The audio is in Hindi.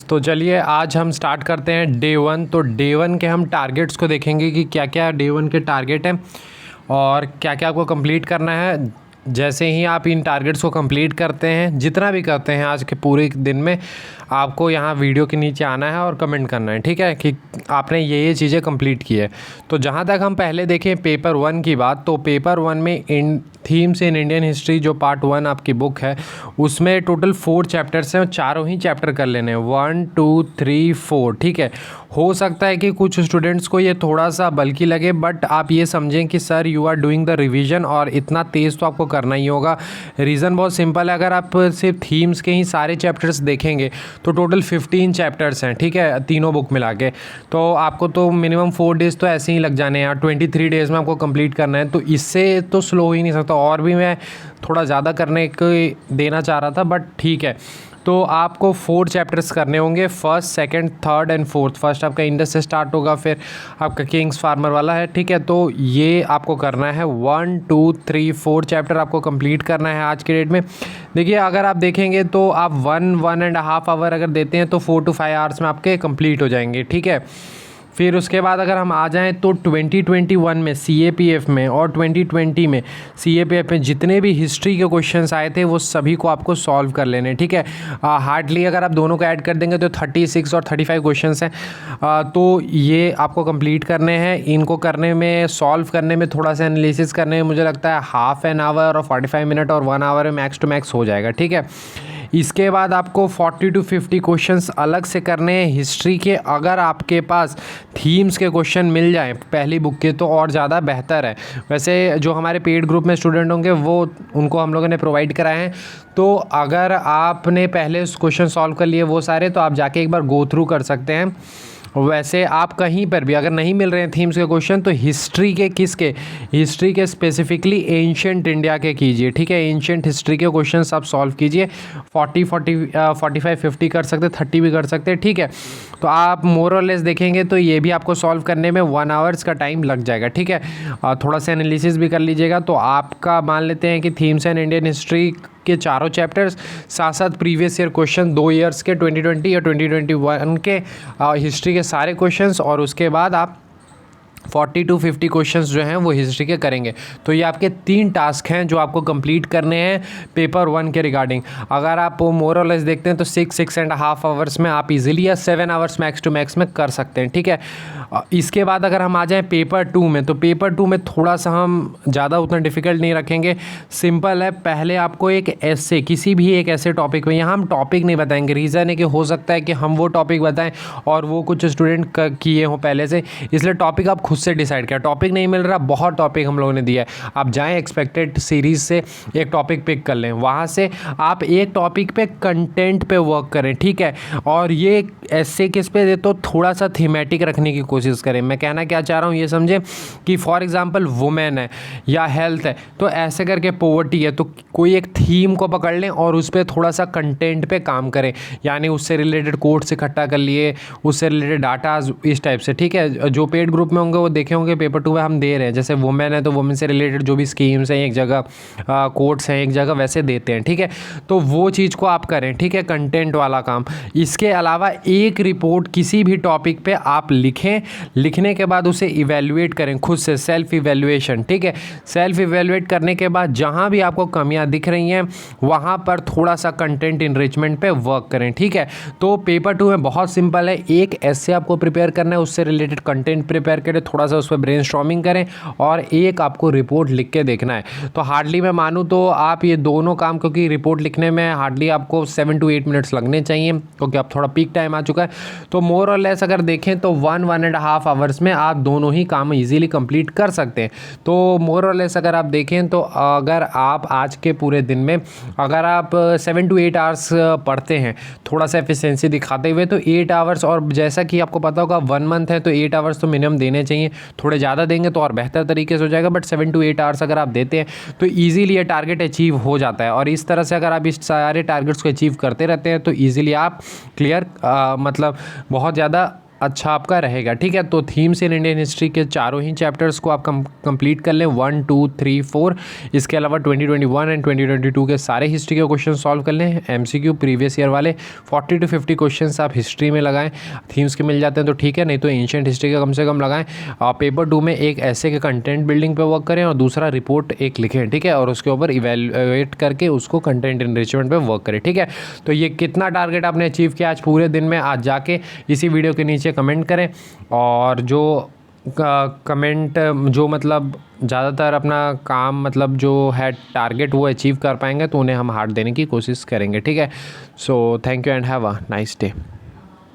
तो चलिए आज हम स्टार्ट करते हैं डे 1। तो डे 1 के हम टारगेट्स को देखेंगे कि क्या क्या डे 1 के टारगेट हैं और क्या क्या आपको कंप्लीट करना है। जैसे ही आप इन टारगेट्स को कंप्लीट करते हैं, जितना भी करते हैं आज के पूरे दिन में, आपको यहाँ वीडियो के नीचे आना है और कमेंट करना है, ठीक है, कि आपने ये चीज़ें कंप्लीट की है। तो जहाँ तक हम पहले देखें पेपर 1 की बात, तो पेपर 1 में इन थीम्स इन इंडियन हिस्ट्री जो पार्ट 1 आपकी बुक है, उसमें टोटल 4 चैप्टर्स हैं और चारों ही चैप्टर कर लेने हैं, 1 2 3 4, ठीक है। हो सकता है कि कुछ स्टूडेंट्स को ये थोड़ा सा बल्कि लगे, बट आप ये समझें कि sir you are doing the revision और इतना तेज़ तो आपको करना ही होगा। रीज़न बहुत सिंपल है, अगर आप सिर्फ थीम्स के ही सारे चैप्टर्स देखेंगे तो टोटल 15 चैप्टर्स हैं, ठीक है, तीनों बुक मिला के। तो आपको तो मिनिमम 4 डेज़ तो ऐसे ही लग जाने हैं, 23 डेज़ में आपको कंप्लीट करना है, तो इससे तो स्लो ही नहीं सकता। और भी मैं थोड़ा ज़्यादा करने को देना चाह रहा था, बट ठीक है। तो आपको 4 चैप्टर्स करने होंगे, first, second, third and fourth. First आपका इंडस से स्टार्ट होगा, फिर आपका किंग्स फार्मर वाला है, ठीक है। तो ये आपको करना है 1 2 3 4 चैप्टर आपको कंप्लीट करना है आज के डेट में। देखिए अगर आप देखेंगे तो आप 1.5 आवर अगर देते हैं तो 4 to 5 आवर्स में आपके कंप्लीट हो जाएंगे, ठीक है। फिर उसके बाद अगर हम आ जाएं तो 2021 में CAPF में और 2020 में CAPF में जितने भी हिस्ट्री के क्वेश्चंस आए थे वो सभी को आपको सॉल्व कर लेने, ठीक है। हार्डली अगर आप दोनों को ऐड कर देंगे तो 36 और 35 क्वेश्चंस हैं। तो ये आपको कंप्लीट करने हैं। इनको करने में, सॉल्व करने में, थोड़ा सा एनालिसिस करने में मुझे लगता है हाफ एन आवर और 45 मिनट और 1 आवर में मैक्स टू मैक्स हो जाएगा, ठीक है। इसके बाद आपको 40 to 50 क्वेश्चंस अलग से करने हैं हिस्ट्री के। अगर आपके पास थीम्स के क्वेश्चन मिल जाएं पहली बुक के तो और ज़्यादा बेहतर है। वैसे जो हमारे पेड ग्रुप में स्टूडेंट होंगे वो उनको हम लोगों ने प्रोवाइड कराए हैं। तो अगर आपने पहले क्वेश्चन सॉल्व कर लिए वो सारे, तो आप जाके एक बार गो थ्रू कर सकते हैं। वैसे आप कहीं पर भी अगर नहीं मिल रहे हैं थीम्स के क्वेश्चन तो हिस्ट्री के, किसके, हिस्ट्री के स्पेसिफिकली एंशिएंट इंडिया के कीजिए, ठीक है। एंशिएंट हिस्ट्री के क्वेश्चंस आप सॉल्व कीजिए। 45 50 कर सकते, 30 भी कर सकते हैं, ठीक है। तो आप मोर और लेस देखेंगे तो ये भी आपको सॉल्व करने में 1 आवर्स का टाइम लग जाएगा, ठीक है। थोड़ा सा एनालिसिस भी कर लीजिएगा। तो आपका मान लेते हैं कि थीम्स एंड इंडियन हिस्ट्री के चारों चैप्टर्स, साथ साथ प्रीवियस ईयर क्वेश्चन 2 ईयर्स के 2020 या 2021 के हिस्ट्री के सारे क्वेश्चंस, और उसके बाद आप 40 to 50 क्वेश्चंस जो हैं वो हिस्ट्री के करेंगे। तो ये आपके 3 टास्क हैं जो आपको कंप्लीट करने हैं पेपर 1 के रिगार्डिंग। अगर आप मोर और लेस देखते हैं तो 6.5 आवर्स में आप इजीली या 7 आवर्स मैक्स टू मैक्स में कर सकते हैं, ठीक है। इसके बाद अगर हम आ जाएं पेपर 2 में, तो पेपर 2 में थोड़ा सा हम ज़्यादा उतना डिफ़िकल्ट नहीं रखेंगे, सिंपल है। पहले आपको एक ऐसे, किसी भी एक ऐसे टॉपिक में, यहाँ हम टॉपिक नहीं बताएंगे, रीज़न है कि हो सकता है कि हम वो टॉपिक बताएं और वो कुछ स्टूडेंट किए हों पहले से, इसलिए टॉपिक आप खुद से डिसाइड किया। टॉपिक नहीं मिल रहा, बहुत टॉपिक हम लोगों ने दिया है, आप जाएं एक्सपेक्टेड सीरीज से एक टॉपिक पिक कर लें, वहाँ से आप एक टॉपिक पे कंटेंट पे वर्क करें, ठीक है। और ये ऐसे किस पे दे, तो थोड़ा सा थीमेटिक रखने की कोशिश करें। मैं कहना क्या चाह रहा हूँ ये समझें कि फॉर एग्जांपल वुमेन है या हेल्थ है, तो ऐसे करके पॉवर्टी है, तो कोई एक थीम को पकड़ लें और उस पर थोड़ा सा कंटेंट पे काम करें, यानी उससे रिलेटेड कोड्स इकट्ठा कर लिए, उससे रिलेटेड डाटा, इस टाइप से, ठीक है। जो पेड ग्रुप में होंगे वो देखे होंगे पेपर 2 में हम दे रहे हैं, जैसे वुमेन है तो वुमेन से रिलेटेड जो भी स्कीम्स हैं एक जगह, कोड्स हैं एक जगह, वैसे देते हैं, ठीक है। तो वो चीज़ को आप करें, ठीक है, कंटेंट वाला काम। इसके अलावा एक रिपोर्ट किसी भी टॉपिक पे आप लिखें, लिखने के बाद उसे इवेल्युएट करें खुद से, सेल्फ इवेल्युएशन, ठीक है। सेल्फ इवेल्युएट करने के बाद जहाँ भी आपको कमियाँ दिख रही हैं वहाँ पर थोड़ा सा कंटेंट इनरिचमेंट पे वर्क करें, ठीक है। तो पेपर 2 में बहुत सिंपल है, एक ऐसे आपको प्रिपेयर करना है, उससे रिलेटेड कंटेंट प्रिपेयर करें, थोड़ा सा उस पर ब्रेनस्टॉर्मिंग करें, और एक आपको रिपोर्ट लिख के देखना है। तो हार्डली मैं मानूँ तो आप ये दोनों काम, क्योंकि रिपोर्ट लिखने में हार्डली आपको 7 to 8 मिनट्स लगने चाहिए, क्योंकि अब थोड़ा पीक टाइम आ चुका है। तो मोर और लेस अगर देखें तो 1.5 आवर्स में आप दोनों ही काम इजीली कंप्लीट कर सकते हैं। तो मोर और लेस अगर आप देखें तो अगर आप आज के पूरे दिन में अगर आप 7 to 8 आवर्स पढ़ते हैं, थोड़ा सा एफिशिएंसी दिखाते हुए, तो 8 आवर्स, और जैसा कि आपको पता होगा 1 मंथ है तो 8 आवर्स तो मिनिमम देने चाहिए। थोड़े ज़्यादा देंगे तो और बेहतर तरीके से हो जाएगा, बट 7 to 8 आवर्स अगर आप देते हैं तो ईजिली ये टारगेट अचीव हो जाता है। और इस तरह से अगर आप इस सारे टारगेट्स को अचीव करते रहते हैं तो ईजिली आप क्लियर, मतलब बहुत ज़्यादा अच्छा आपका रहेगा। ठीक है, तो थीम्स इन इंडियन हिस्ट्री के चारों ही चैप्टर्स को आप कंप्लीट कर लें, 1 2 3 4। इसके अलावा 2021 एंड 2022 के सारे हिस्ट्री के क्वेश्चन सॉल्व कर लें, MCQ प्रीवियस ईयर वाले 40 to 50 क्वेश्चन आप हिस्ट्री में लगाएं। थीम्स के मिल जाते हैं तो ठीक है, नहीं तो एंशिएंट हिस्ट्री के कम से कम लगाएं। पेपर 2 में एक ऐसे के कंटेंट बिल्डिंग पे वर्क करें और दूसरा रिपोर्ट एक लिखें। ठीक है, और उसके ऊपर इवेलुएट करके उसको कंटेंट इनरिचमेंट पे वर्क करें। ठीक है, तो ये कितना टारगेट आपने अचीव किया आज पूरे दिन में, आज जाके इसी वीडियो के नीचे कमेंट करें। और जो कमेंट जो मतलब ज़्यादातर अपना काम मतलब जो है टारगेट वो अचीव कर पाएंगे तो उन्हें हम हार्ट देने की कोशिश करेंगे। ठीक है, so thank you and have a nice day.